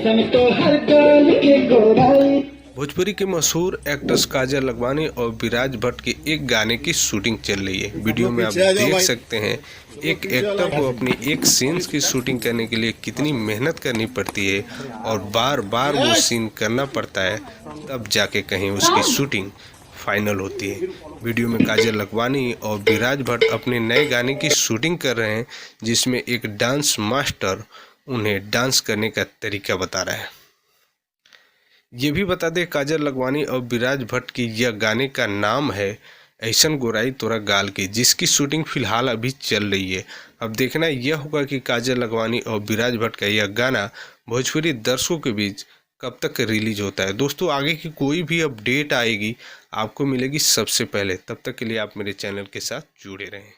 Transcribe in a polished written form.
कसम तो हर गाल के गोराई। भोजपुरी के मशहूर एक्ट्रेस काजल लखवानी और विराज भट्ट के एक गाने की शूटिंग चल रही है। वीडियो में आप देख सकते हैं एक एक्टर को अपनी एक सीन्स की शूटिंग करने के लिए कितनी मेहनत करनी पड़ती है और बार बार वो सीन करना पड़ता है, तब जाके कहीं उसकी शूटिंग फाइनल होती है। वीडियो में काजल लखवानी और विराज भट्ट अपने नए गाने की शूटिंग कर रहे हैं, जिसमें एक डांस मास्टर उन्हें डांस करने का तरीका बता रहा है। ये भी बता दें काजल लखवानी और विराज भट्ट की यह गाने का नाम है ऐसन गोराई तोरा गाल की, जिसकी शूटिंग फिलहाल अभी चल रही है। अब देखना यह होगा कि काजल लखवानी और विराज भट्ट का यह गाना भोजपुरी दर्शकों के बीच कब तक रिलीज होता है। दोस्तों, आगे की कोई भी अपडेट आएगी आपको मिलेगी सबसे पहले। तब तक के लिए आप मेरे चैनल के साथ जुड़े रहें।